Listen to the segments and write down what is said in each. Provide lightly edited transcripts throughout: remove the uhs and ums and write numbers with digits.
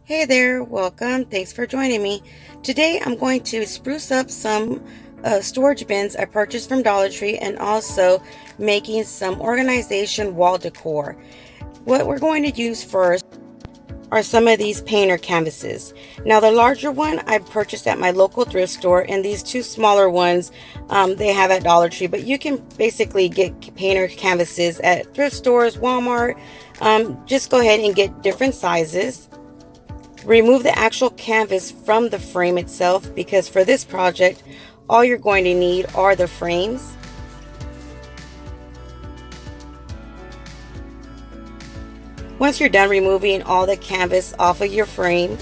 Hey there, welcome. Thanks for joining me. Today I'm going to spruce up some storage bins I purchased from Dollar Tree and also making some organization wall decor. What we're going to use first are some of these painter canvases. Now the larger one I purchased at my local thrift store, and these two smaller ones they have at Dollar Tree, but you can basically get painter canvases at thrift stores, Walmart. Just go ahead and get different sizes. Remove the actual canvas from the frame itself, because for this project all you're going to need are the frames. Once you're done removing all the canvas off of your frame,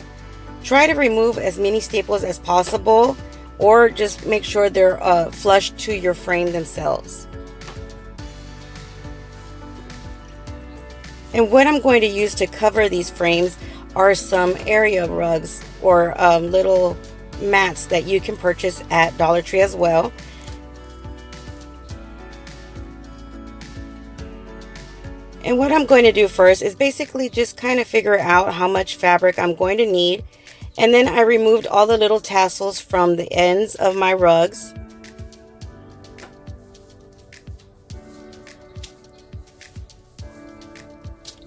try to remove as many staples as possible, or just make sure they're flush to your frame themselves. And what I'm going to use to cover these frames are some area rugs or little mats that you can purchase at Dollar Tree as well. And what I'm going to do first is basically just kind of figure out how much fabric I'm going to need. And then I removed all the little tassels from the ends of my rugs.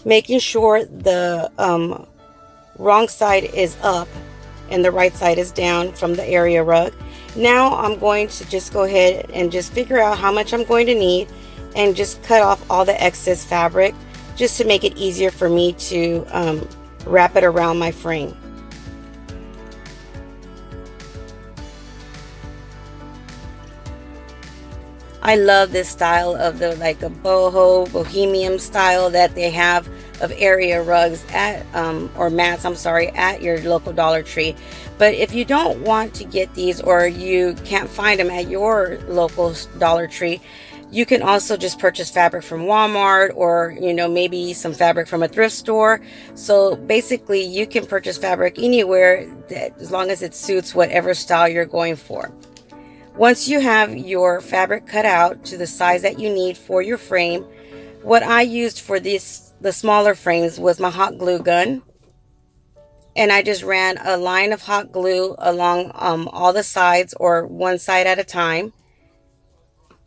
Making sure the wrong side is up and the right side is down from the area rug. Now I'm going to just go ahead and just figure out how much I'm going to need and just cut off all the excess fabric, just to make it easier for me to wrap it around my frame. I love this style of the like a boho bohemian style that they have of area rugs at or mats, I'm sorry, at your local Dollar Tree. But if you don't want to get these, or you can't find them at your local Dollar Tree, you can also just purchase fabric from Walmart, or maybe some fabric from a thrift store. So basically you can purchase fabric anywhere, that as long as it suits whatever style you're going for. Once you have your fabric cut out to the size that you need for your frame, what I used for the smaller frames was my hot glue gun. And I just ran a line of hot glue along all the sides, or one side at a time,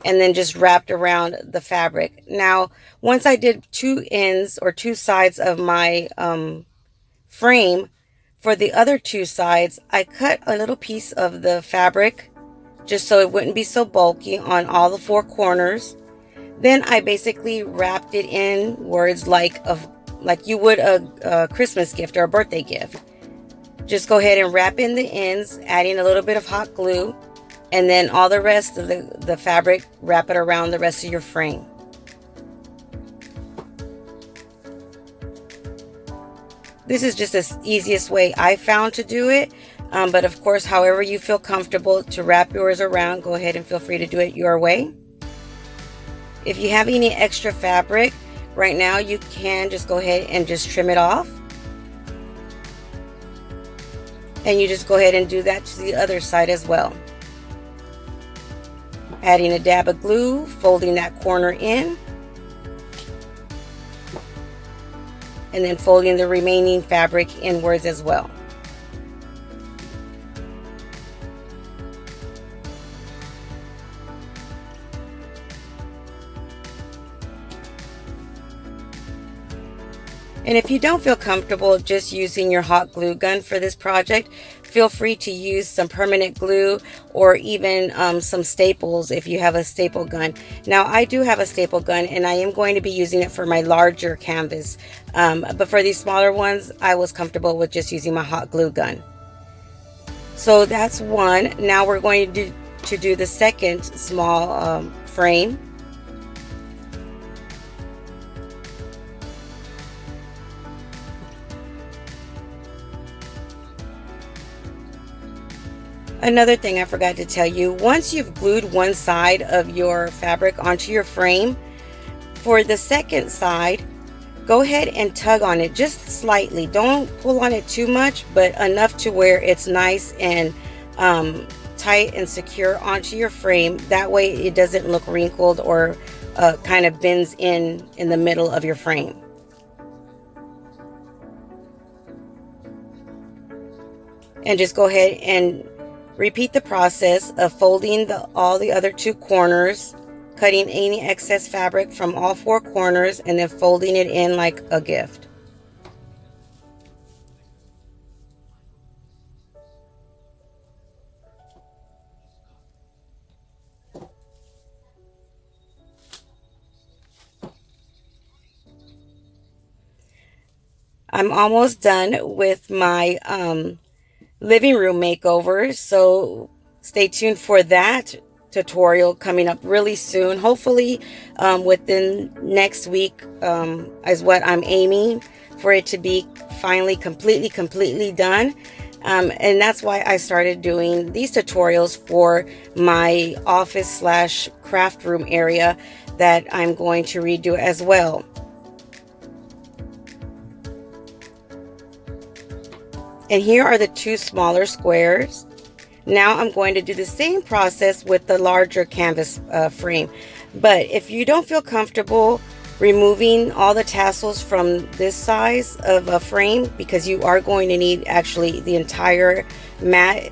and then just wrapped around the fabric. Now, once I did two ends or two sides of my frame, for the other two sides, I cut a little piece of the fabric just so it wouldn't be so bulky on all the four corners. Then I basically wrapped it in words like you would a Christmas gift or a birthday gift. Just go ahead and wrap in the ends, adding a little bit of hot glue, and then all the rest of the fabric, wrap it around the rest of your frame. This is just the easiest way I found to do it. But of course, however you feel comfortable to wrap yours around, go ahead and feel free to do it your way. If you have any extra fabric right now, you can just go ahead and just trim it off. And you just go ahead and do that to the other side as well. Adding a dab of glue, folding that corner in, and then folding the remaining fabric inwards as well. And if you don't feel comfortable just using your hot glue gun for this project, feel free to use some permanent glue, or even some staples if you have a staple gun. Now I do have a staple gun, and I am going to be using it for my larger canvas. But for these smaller ones, I was comfortable with just using my hot glue gun. So that's one. Now we're going to do the second small frame. Another thing I forgot to tell you, once you've glued one side of your fabric onto your frame, for the second side, go ahead and tug on it just slightly. Don't pull on it too much, but enough to where it's nice and tight and secure onto your frame. That way it doesn't look wrinkled or kind of bends in the middle of your frame. And just go ahead and repeat the process of folding all the other two corners, cutting any excess fabric from all four corners, and then folding it in like a gift. I'm almost done with my living room makeover, so stay tuned for that tutorial coming up really soon. Hopefully within next week is what I'm aiming for it to be finally completely done. And that's why I started doing these tutorials for my office slash craft room area that I'm going to redo as well. And here are the two smaller squares. Now I'm going to do the same process with the larger canvas frame. But if you don't feel comfortable removing all the tassels from this size of a frame, because you are going to need actually the entire mat,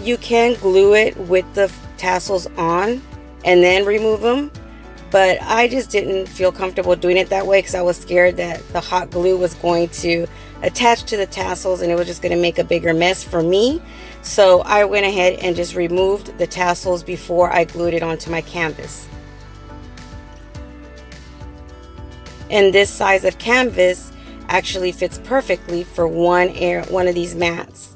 you can glue it with the tassels on and then remove them. But I just didn't feel comfortable doing it that way because I was scared that the hot glue was going to attach to the tassels and it was just going to make a bigger mess for me. So I went ahead and just removed the tassels before I glued it onto my canvas. And this size of canvas actually fits perfectly for one of these mats.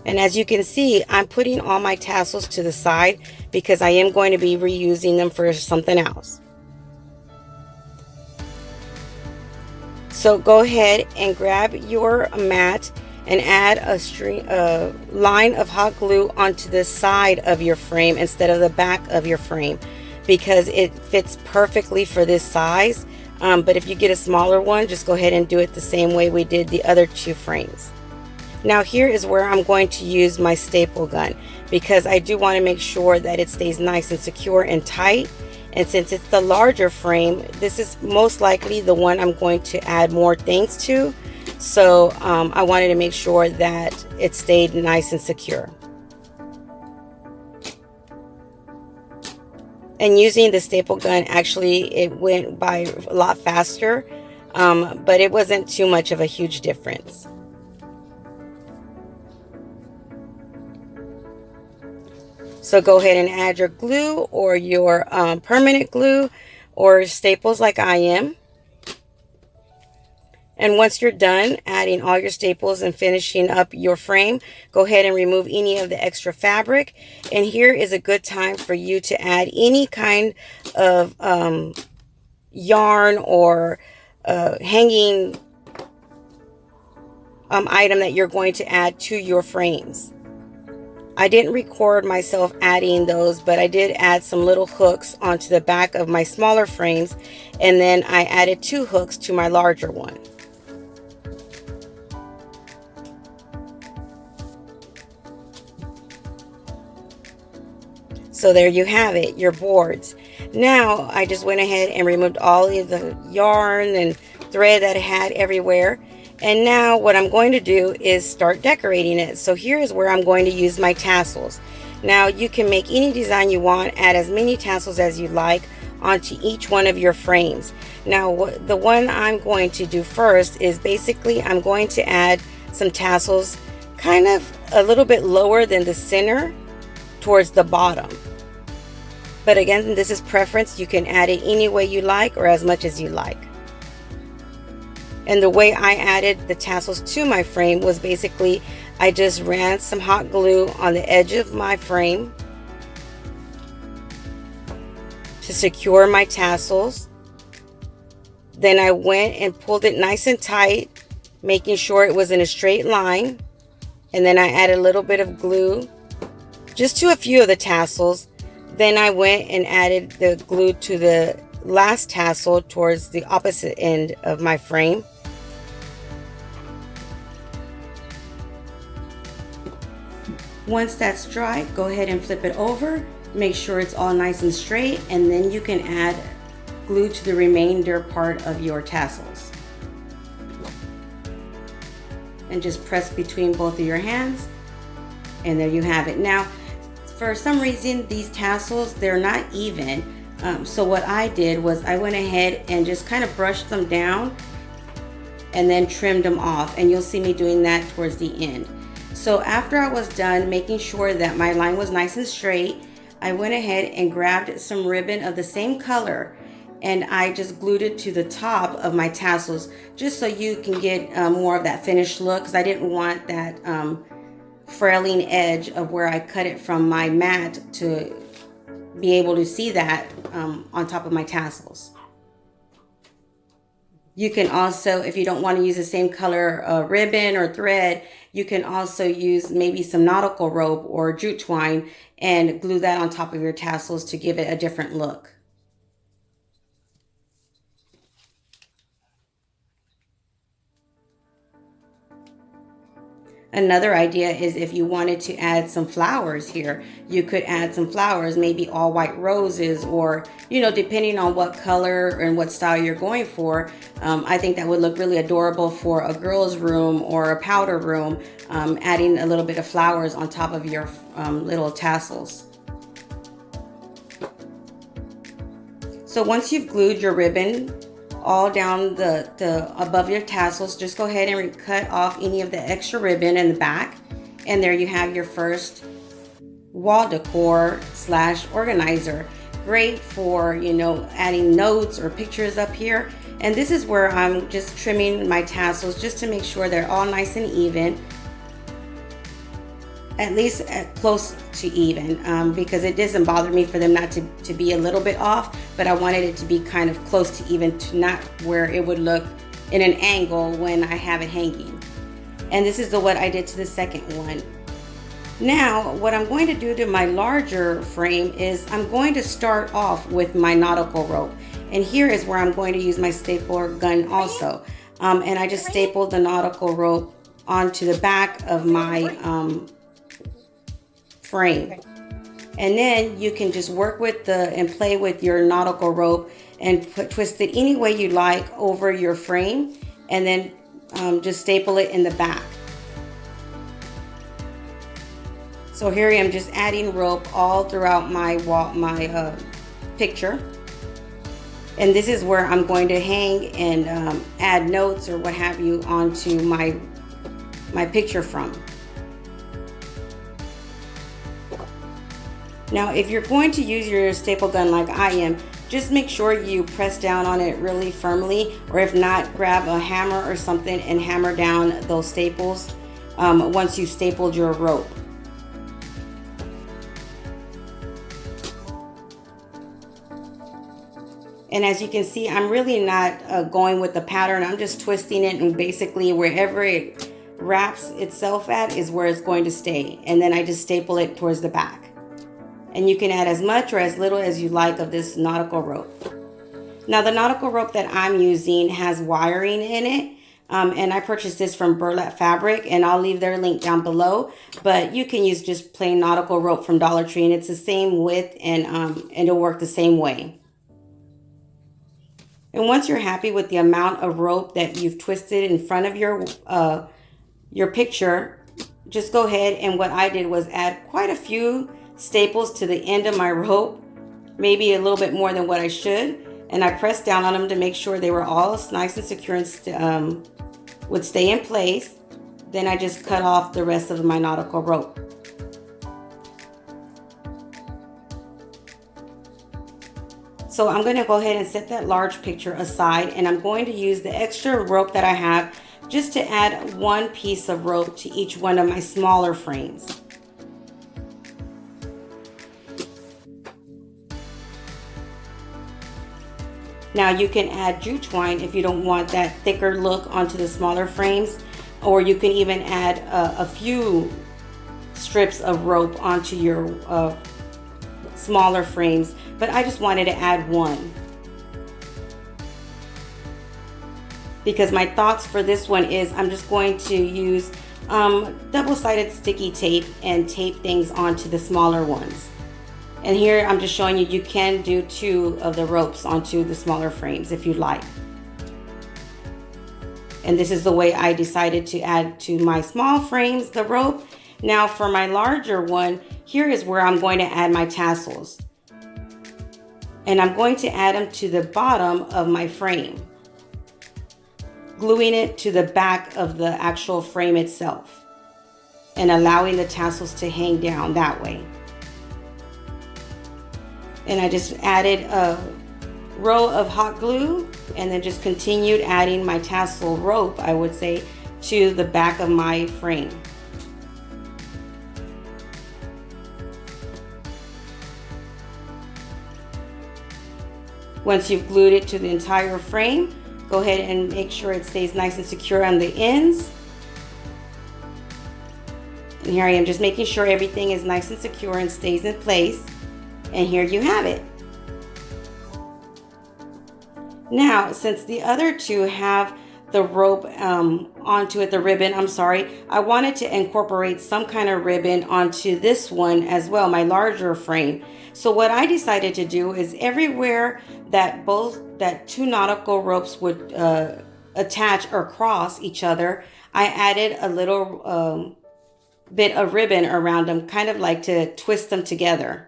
And as you can see, I'm putting all my tassels to the side because I am going to be reusing them for something else. So go ahead and grab your mat and add a line of hot glue onto the side of your frame instead of the back of your frame, because it fits perfectly for this size. But if you get a smaller one, just go ahead and do it the same way we did the other two frames. Now here is where I'm going to use my staple gun, because I do want to make sure that it stays nice and secure and tight. And since it's the larger frame, this is most likely the one I'm going to add more things to. So I wanted to make sure that it stayed nice and secure. And using the staple gun, actually it went by a lot faster, but it wasn't too much of a huge difference. So go ahead and add your glue or your permanent glue or staples like I am. And once you're done adding all your staples and finishing up your frame, go ahead and remove any of the extra fabric. And here is a good time for you to add any kind of yarn or hanging item that you're going to add to your frames. I didn't record myself adding those, but I did add some little hooks onto the back of my smaller frames, and then I added 2 hooks to my larger one. So there you have it, your boards. Now I just went ahead and removed all of the yarn and thread that I had everywhere. And now what I'm going to do is start decorating it. So here is where I'm going to use my tassels. Now you can make any design you want, add as many tassels as you like onto each one of your frames. Now the one I'm going to do first is basically I'm going to add some tassels kind of a little bit lower than the center towards the bottom. But again, this is preference. You can add it any way you like or as much as you like. And the way I added the tassels to my frame was basically I just ran some hot glue on the edge of my frame to secure my tassels. Then I went and pulled it nice and tight, making sure it was in a straight line. And then I added a little bit of glue just to a few of the tassels. Then I went and added the glue to the last tassel towards the opposite end of my frame. Once that's dry, go ahead and flip it over Make sure it's all nice and straight, and then you can add glue to the remainder part of your tassels. And just press between both of your hands, and there you have it. Now, for some reason, these tassels, they're not even. So what I did was I went ahead and just kind of brushed them down and then trimmed them off, and you'll see me doing that towards the end. So after I was done making sure that my line was nice and straight, I went ahead and grabbed some ribbon of the same color, and I just glued it to the top of my tassels, just so you can get more of that finished look, because I didn't want that frailing edge of where I cut it from my mat to be able to see that on top of my tassels. You can also, if you don't want to use the same color ribbon or thread, you can also use maybe some nautical rope or jute twine and glue that on top of your tassels to give it a different look. Another idea is if you wanted to add some flowers here, you could add some flowers, maybe all white roses, or, you know, depending on what color and what style you're going for. I think that would look really adorable for a girl's room or a powder room, adding a little bit of flowers on top of your little tassels. So once you've glued your ribbon all down the above your tassels, just go ahead and cut off any of the extra ribbon in the back, and there you have your first wall decor / organizer. Great for, you know, adding notes or pictures up here. And this is where I'm just trimming my tassels just to make sure they're all nice and even, at least close to even, because it doesn't bother me for them not to be a little bit off, but I wanted it to be kind of close to even, to not where it would look in an angle when I have it hanging. And this is what I did to the second one. Now, what I'm going to do to my larger frame is I'm going to start off with my nautical rope. And here is where I'm going to use my stapler gun also. And I just stapled the nautical rope onto the back of my frame. And then you can just work with and play with your nautical rope and twist it any way you like over your frame, and then just staple it in the back. So here I am just adding rope all throughout my picture. And this is where I'm going to hang and add notes or what have you onto my picture from. Now, if you're going to use your staple gun like I am, just make sure you press down on it really firmly, or if not, grab a hammer or something and hammer down those staples once you've stapled your rope. And as you can see, I'm really not going with the pattern. I'm just twisting it, and basically wherever it wraps itself at is where it's going to stay. And then I just staple it towards the back. And you can add as much or as little as you like of this nautical rope. Now, the nautical rope that I'm using has wiring in it. And I purchased this from Burlap Fabric, and I'll leave their link down below. But you can use just plain nautical rope from Dollar Tree, and it's the same width, and it'll work the same way. And once you're happy with the amount of rope that you've twisted in front of your picture, just go ahead, and what I did was add quite a few staples to the end of my rope, maybe a little bit more than what I should, and I pressed down on them to make sure they were all nice and secure and would stay in place. Then I just cut off the rest of my nautical rope. So I'm going to go ahead and set that large picture aside, and I'm going to use the extra rope that I have just to add one piece of rope to each one of my smaller frames. Now, you can add jute twine if you don't want that thicker look onto the smaller frames, or you can even add a few strips of rope onto your smaller frames, but I just wanted to add one. Because my thoughts for this one is I'm just going to use double-sided sticky tape and tape things onto the smaller ones. And here I'm just showing you, you can do 2 of the ropes onto the smaller frames if you'd like. And this is the way I decided to add to my small frames the rope. Now for my larger one, here is where I'm going to add my tassels. And I'm going to add them to the bottom of my frame, gluing it to the back of the actual frame itself and allowing the tassels to hang down that way. And I just added a row of hot glue and then just continued adding my tassel rope, I would say, to the back of my frame. Once you've glued it to the entire frame, go ahead and make sure it stays nice and secure on the ends. And here I am just making sure everything is nice and secure and stays in place. And here you have it. Now, since the other 2 have the rope onto it, the ribbon, I'm sorry, I wanted to incorporate some kind of ribbon onto this one as well, my larger frame. So what I decided to do is everywhere that 2 nautical ropes would attach or cross each other, I added a little bit of ribbon around them, kind of like to twist them together,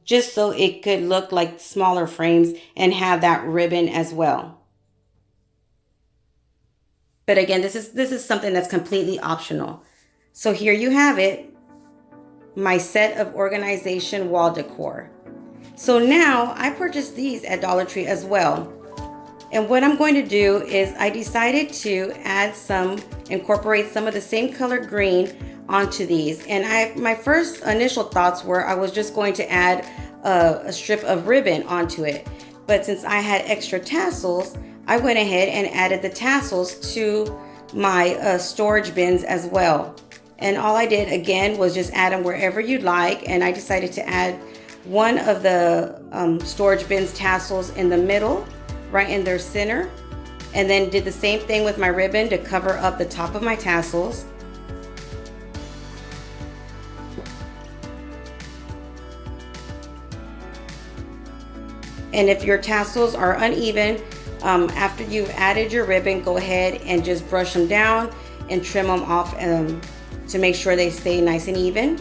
just so it could look like smaller frames and have that ribbon as well. But again, this is something that's completely optional. So here you have it, my set of organization wall decor. So now I purchased these at Dollar Tree as well. And what I'm going to do is I decided to incorporate some of the same color green onto these. And my first initial thoughts were I was just going to add a strip of ribbon onto it. But since I had extra tassels, I went ahead and added the tassels to my storage bins as well. And all I did again was just add them wherever you'd like. And I decided to add one of the storage bins tassels in the middle, right in their center. And then did the same thing with my ribbon to cover up the top of my tassels. And if your tassels are uneven, after you've added your ribbon, go ahead and just brush them down and trim them off to make sure they stay nice and even.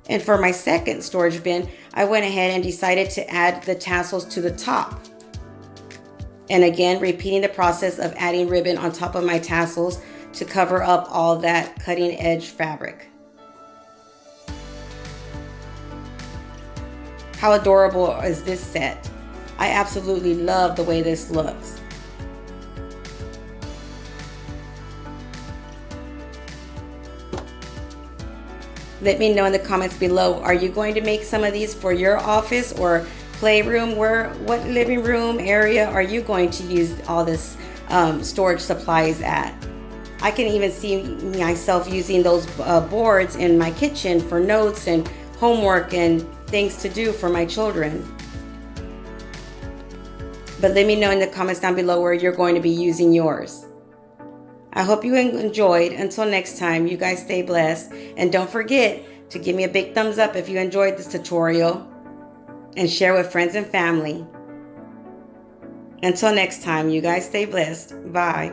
And for my second storage bin, I went ahead and decided to add the tassels to the top. And again, repeating the process of adding ribbon on top of my tassels to cover up all that cutting edge fabric. How adorable is this set? I absolutely love the way this looks. Let me know in the comments below, are you going to make some of these for your office or playroom? What living room area are you going to use all this storage supplies at? I can even see myself using those boards in my kitchen for notes and homework and things to do for my children. But let me know in the comments down below where you're going to be using yours. I hope you enjoyed. Until next time, you guys stay blessed. And don't forget to give me a big thumbs up if you enjoyed this tutorial and share with friends and family. Until next time, you guys stay blessed. Bye.